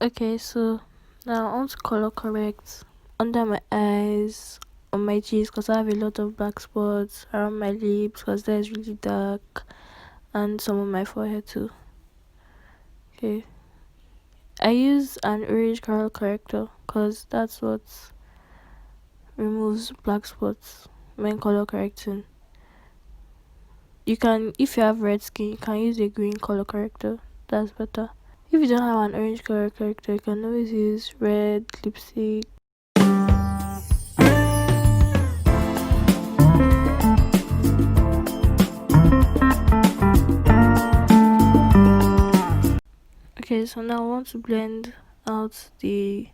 Okay, so now I want to color correct under my eyes, on my cheeks because I have a lot of black spots, around my lips because that is really dark, and some on my forehead too. Okay, I use an orange color corrector because that's what removes black spots when color correcting. You can, if you have red skin, you can use a green color corrector. That's better. If you don't have an orange color corrector, you can always use red lipstick. Okay, so now I want to blend out the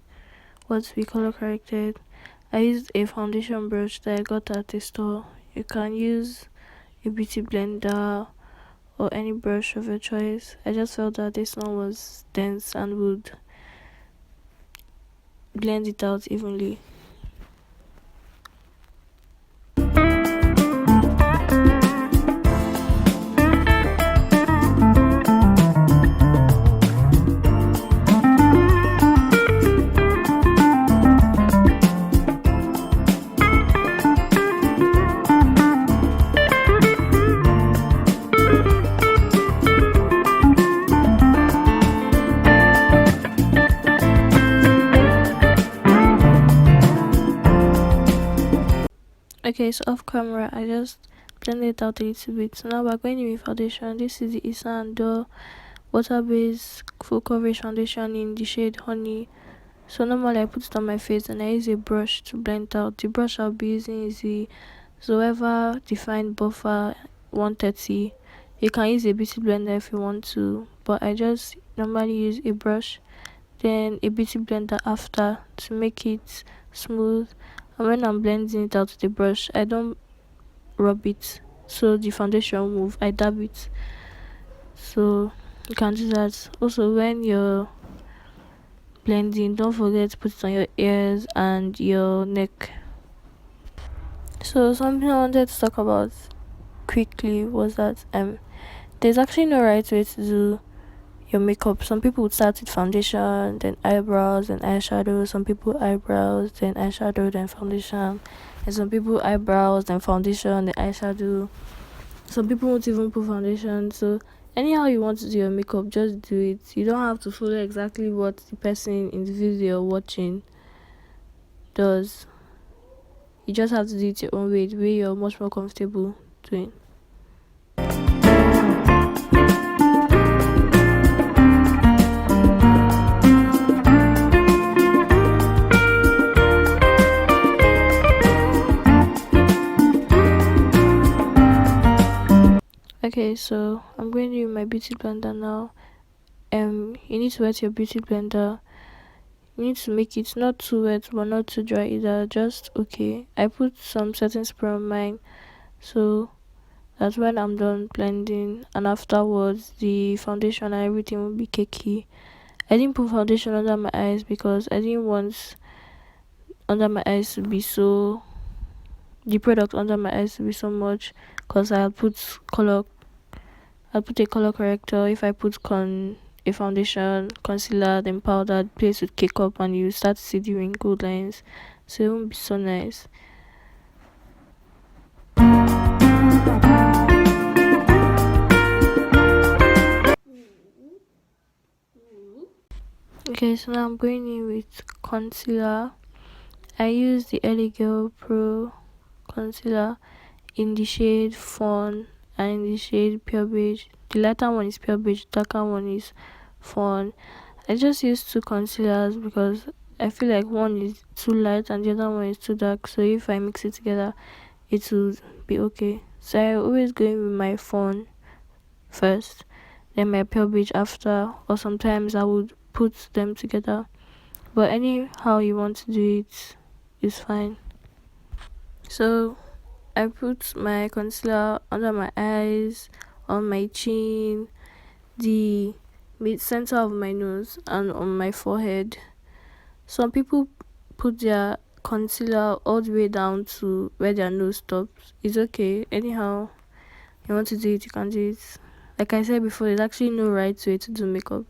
what we color corrected. I used a foundation brush that I got at the store. You can use a beauty blender or any brush of your choice. I just felt that this one was dense and would blend it out evenly. Okay, so off camera, I just blend it out a little bit. So now we're going in with foundation. This is the Isan Do Water Based Full Coverage Foundation in the shade Honey. So normally I put it on my face and I use a brush to blend out. The brush I'll be using is the Zoeva Defined Buffer 130. You can use a beauty blender if you want to, but I just normally use a brush, then a beauty blender after to make it smooth. And when I'm blending it out with the brush, I don't rub it so the foundation will move. I dab it. So you can do that. Also, when you're blending, don't forget to put it on your ears and your neck. So something I wanted to talk about quickly was that there's actually no right way to do your makeup. Some people would start with foundation, then eyebrows, then eyeshadow. Some people eyebrows, then eyeshadow, then foundation. And some people eyebrows, then foundation, then eyeshadow. Some people won't even put foundation. So anyhow you want to do your makeup, just do it. You don't have to follow exactly what the person in the video you're watching does. You just have to do it your own way, the way you're much more comfortable doing. Okay, so I'm going to use my beauty blender now. You need to wet your beauty blender. You need to make it not too wet but not too dry either, just okay. I put some setting spray on mine so that when I'm done blending and afterwards the foundation and everything will be cakey. I didn't put foundation under my eyes because I didn't want under my eyes to be so the product under my eyes to be so much, because I put a color corrector. If I put a foundation, concealer, then powder, the place would cake up and you start to see the wrinkled lines, so it won't be so nice. Okay, so now I'm going in with concealer. I use the LA Girl Pro concealer in the shade Fawn and in the shade Pure Beige. The lighter one is Pure Beige, the darker one is Fawn. I just use two concealers because I feel like one is too light and the other one is too dark, so if I mix it together it will be okay. So I always go in with my Fawn first, then my Pure Beige after, or sometimes I would put them together, but anyhow you want to do it is fine. So I put my concealer under my eyes, on my chin, the mid-center of my nose, and on my forehead. Some people put their concealer all the way down to where their nose stops. It's okay. Anyhow you want to do it, you can do it. Like I said before, there's actually no right way to do makeup.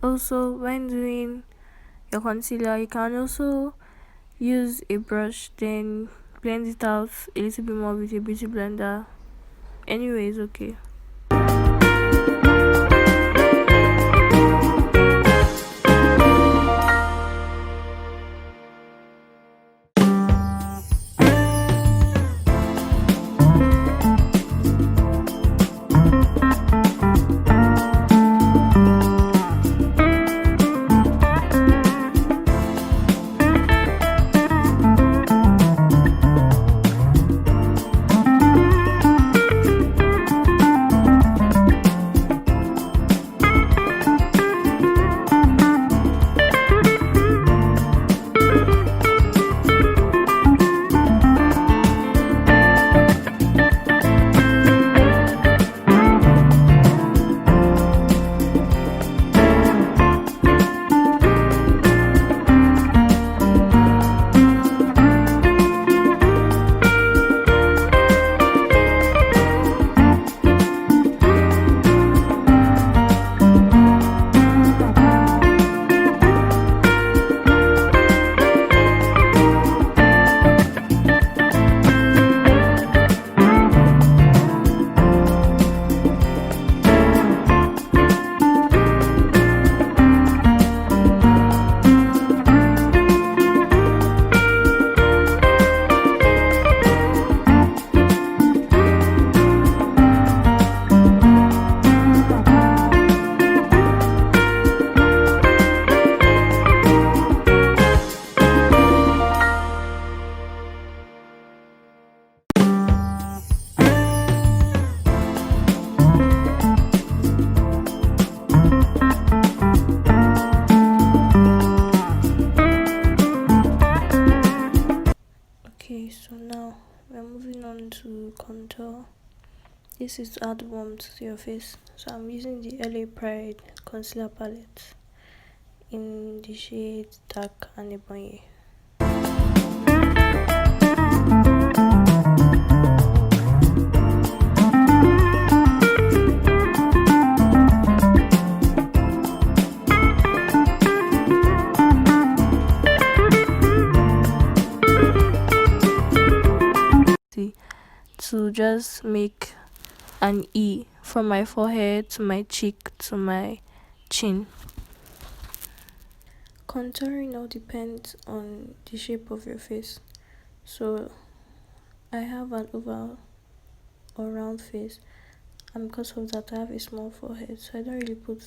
Also, when doing your concealer, you can also use a brush, then blend it out a little bit more with a beauty blender. Anyway, it's okay. contour. This is to add warmth to your face. So I'm using the LA Pride concealer palette in the shade Dark and Ebony. To just make an E from my forehead to my cheek to my chin. Contouring all depends on the shape of your face. So I have an oval or round face, and because of that I have a small forehead, so I don't really put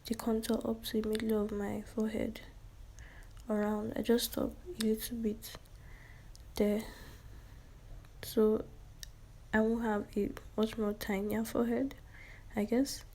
the contour up to the middle of my forehead around. I just stop a little bit there, so I won't have a much more tinier forehead, I guess.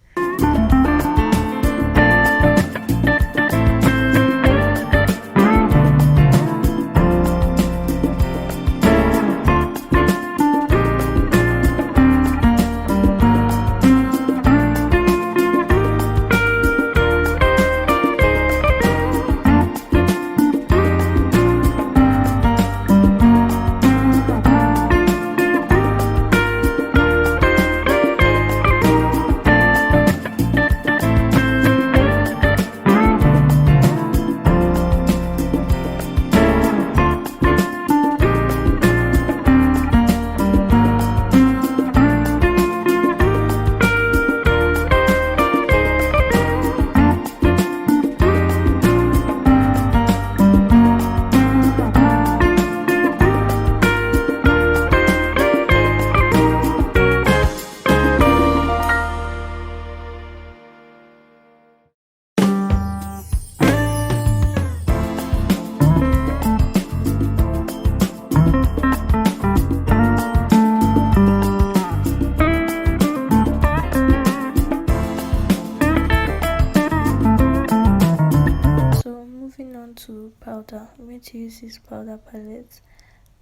To powder, I'm going to use this powder palette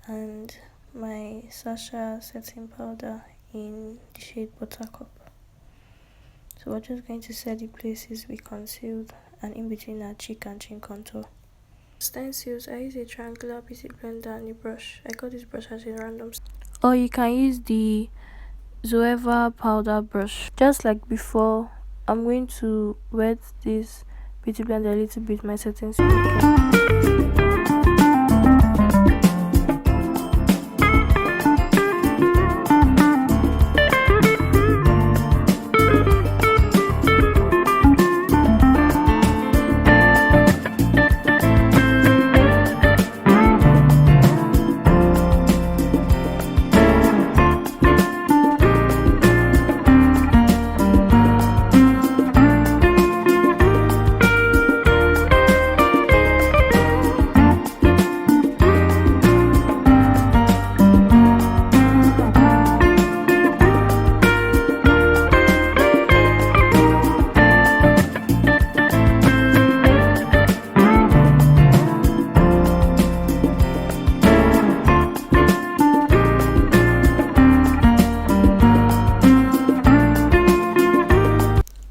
and my Sasha setting powder in the shade Buttercup. So we're just going to set the places we concealed and in between our cheek and chin contour. Stencils, I use a triangular beauty blender and a brush. I got this brush as a random, or you can use the Zoeva powder brush. Just like before, I'm going to wet this beauty blender a little bit, my setting spray.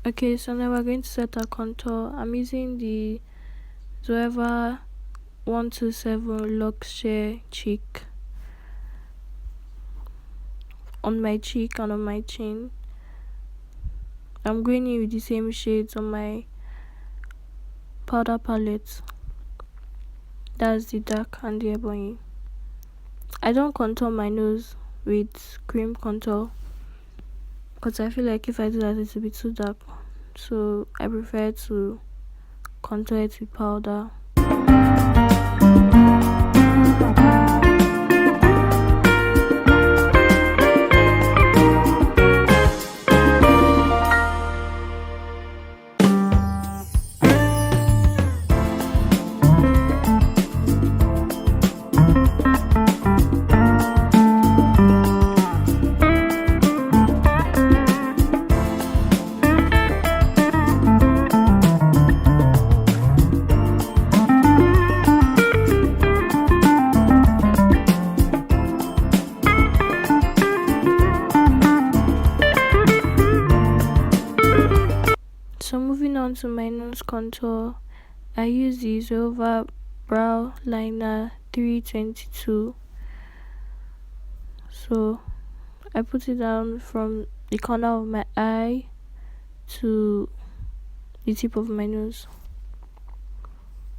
Okay, so now we're going to set our contour. I'm using the Zoeva 127 Luxe Share Cheek on my cheek and on my chin. I'm going in with the same shades on my powder palette. That's the Dark and the Ebony. I don't contour my nose with cream contour because I feel like if I do that it will be too dark, so I prefer to contour it with powder. on to my nose contour, I use the Zova Brow Liner 322. So I put it down from the corner of my eye to the tip of my nose.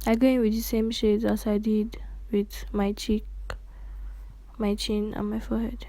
I go in with the same shades as I did with my cheek, my chin, and my forehead.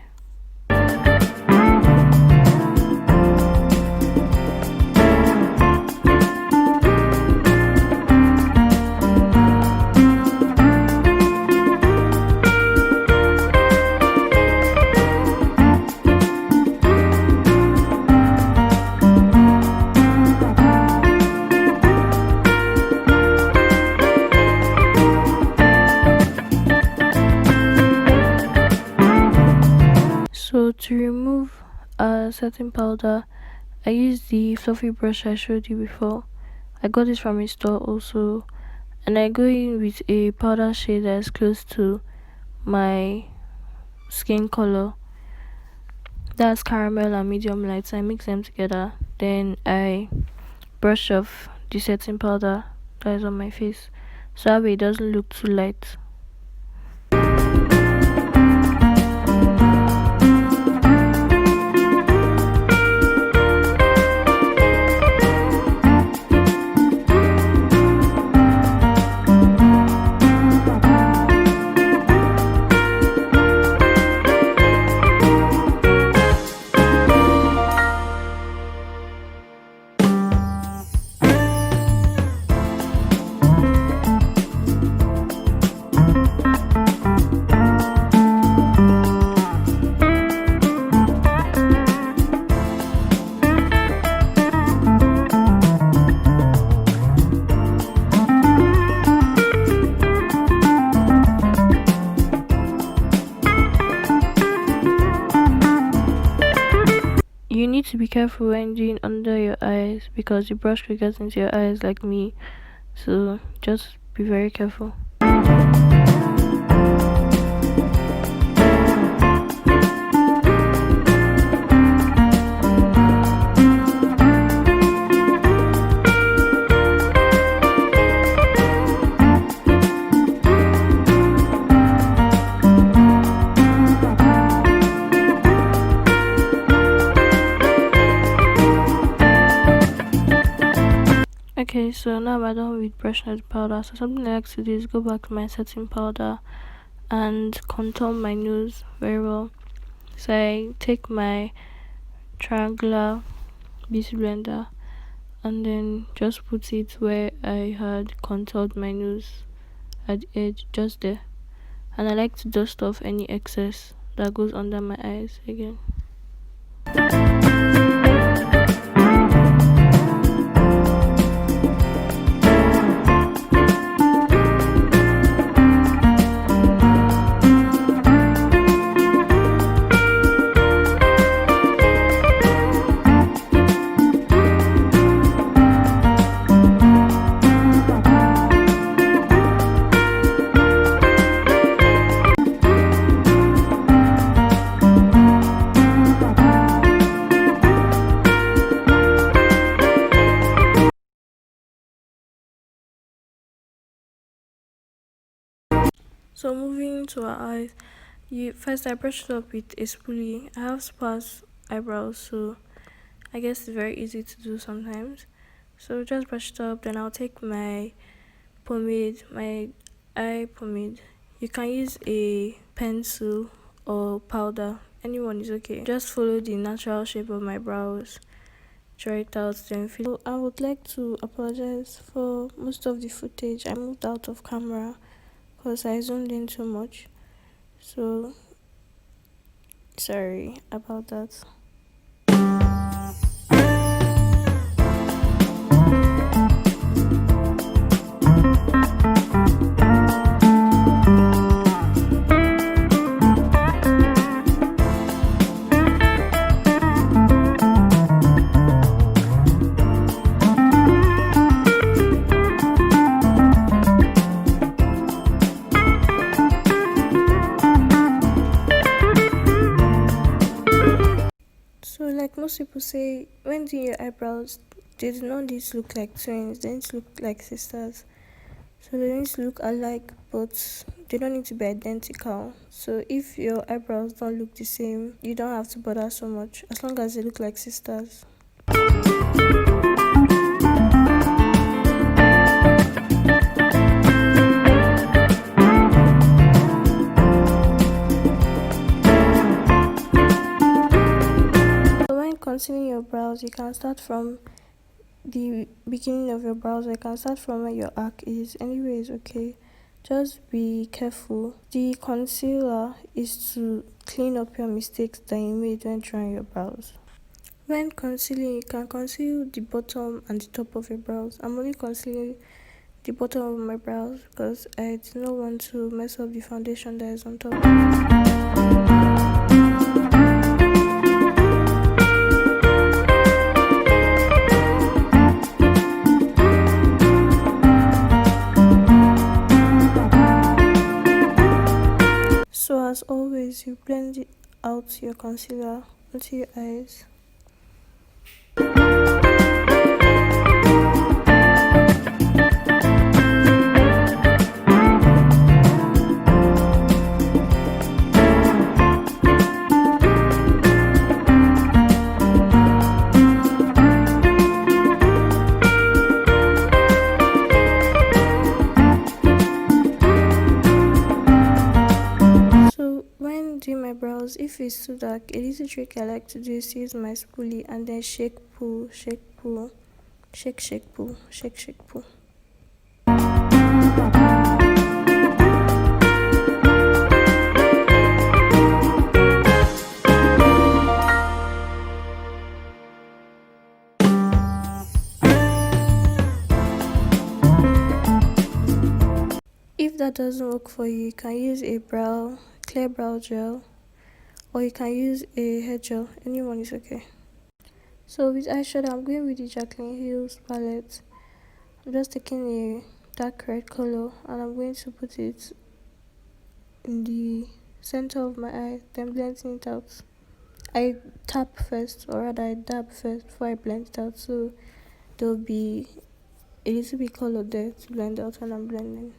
So to remove a setting powder, I use the fluffy brush I showed you before. I got it from a store also, and I go in with a powder shade that is close to my skin color. That's caramel and medium light, so I mix them together. Then I brush off the setting powder that is on my face, so that way it doesn't look too light. You need to be careful when doing under your eyes because the brush could get into your eyes like me, so just be very careful. Okay, so now I'm done with brushing out powder. So something I like to do is go back to my setting powder and contour my nose very well. So I take my triangular beauty blender and then just put it where I had contoured my nose at the edge, just there. And I like to dust off any excess that goes under my eyes again. So moving to our eyes, first I brushed it up with a spoolie. I have sparse eyebrows, so I guess it's very easy to do sometimes. So just brush it up, then I'll take my pomade, my eye pomade. You can use a pencil or powder, anyone is okay. Just follow the natural shape of my brows, draw it out, then fill. I would like to apologize for most of the footage I moved out of camera because I zoomed in too much, so sorry about that. So like most people say, when doing your eyebrows, they do not need to look like twins, they need to look like sisters. So they need to look alike, but they don't need to be identical. So if your eyebrows don't look the same, you don't have to bother so much, as long as they look like sisters. So when concealing your brows, you can start from the beginning of your brows. I can start from where your arc is. Anyway, is okay. Just be careful. The concealer is to clean up your mistakes that you made when drawing your brows. When concealing, you can conceal the bottom and the top of your brows. I'm only concealing the bottom of my brows because I do not want to mess up the foundation that is on top. So as always, you blend it out your concealer onto your eyes. Doing my brows, if it's too dark, a little trick I like to do is to use my spoolie and then shake, pull, shake, pull, shake, shake, pull, shake, shake, pull. If that doesn't work for you, you can use a clear brow gel, or you can use a hair gel. Anyone is okay. So with eyeshadow, I'm going with the Jaclyn Hill's palette. I'm just taking a dark red color and I'm going to put it in the center of my eye, then blending it out. I tap first, or rather I dab first before I blend it out, so there'll be a little bit color there to blend out when I'm blending.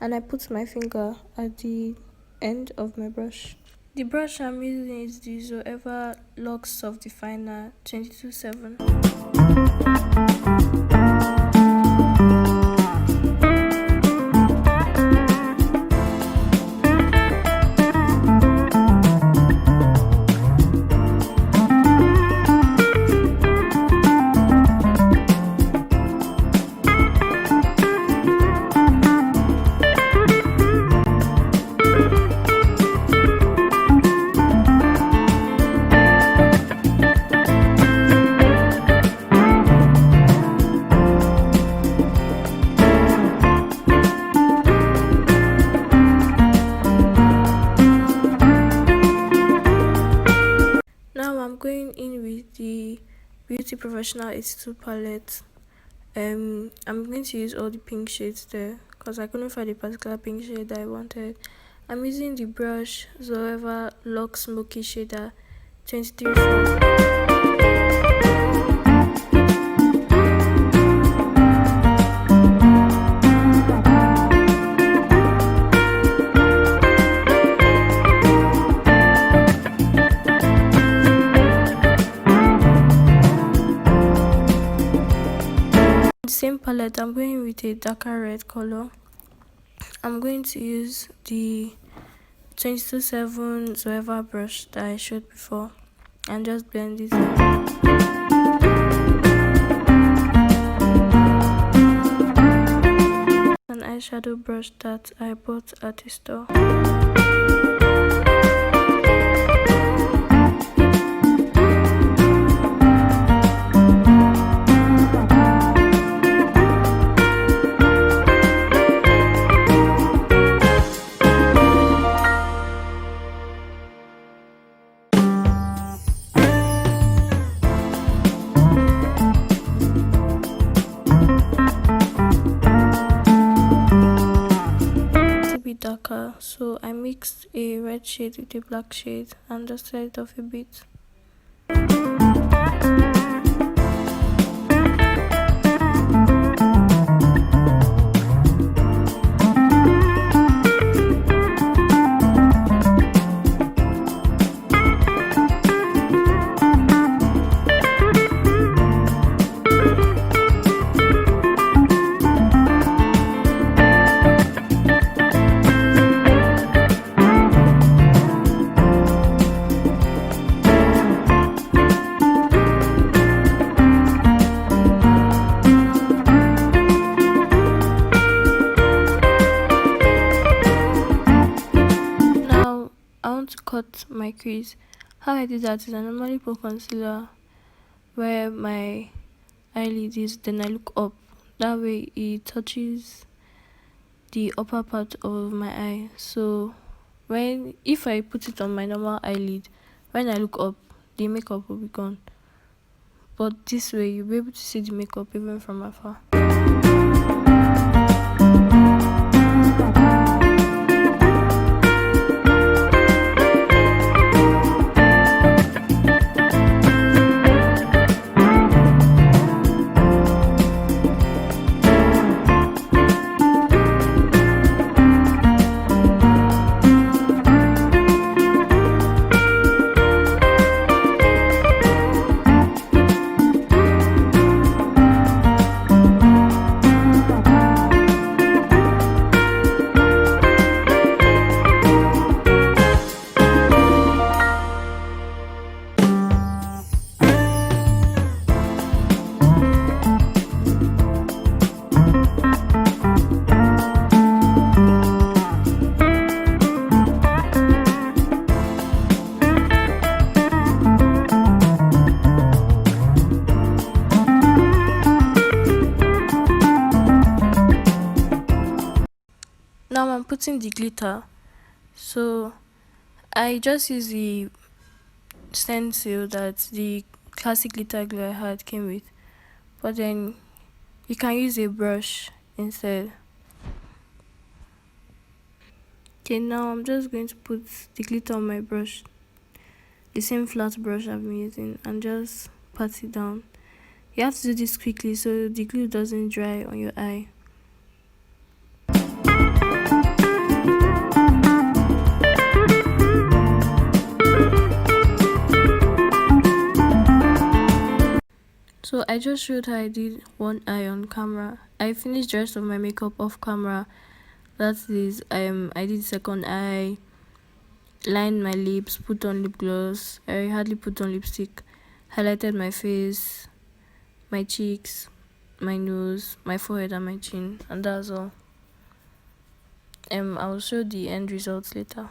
And I put my finger at the end of my brush. The brush I'm using is the Zoeva Luxe Soft Definer 22/7. Going in with the Beauty Professional 82 palette. I'm going to use all the pink shades there because I couldn't find a particular pink shade that I wanted. I'm using the brush Zoeva Luxe Smoky Shader 23/4. Same palette, I'm going with a darker red color. I'm going to use the 22/7 Zoeva brush that I showed before and just blend it in. An eyeshadow brush that I bought at the store. Darker, so I mixed a red shade with a black shade and just set it off a bit. my crease. How I do that is I normally put concealer where my eyelid is, then I look up. That way it touches the upper part of my eye. So when if I put it on my normal eyelid, when I look up, the makeup will be gone. But this way you'll be able to see the makeup even from afar. Now I'm putting the glitter. So I just use the stencil that the classic glitter glue I had came with. But then you can use a brush instead. Okay, now I'm just going to put the glitter on my brush, the same flat brush I've been using, and just pat it down. You have to do this quickly so the glue doesn't dry on your eye. So I just showed how I did one eye on camera. I finished the rest of my makeup off camera. That is, I did second eye, lined my lips, put on lip gloss. I hardly put on lipstick, highlighted my face, my cheeks, my nose, my forehead, and my chin, and that's all. I will show the end results later.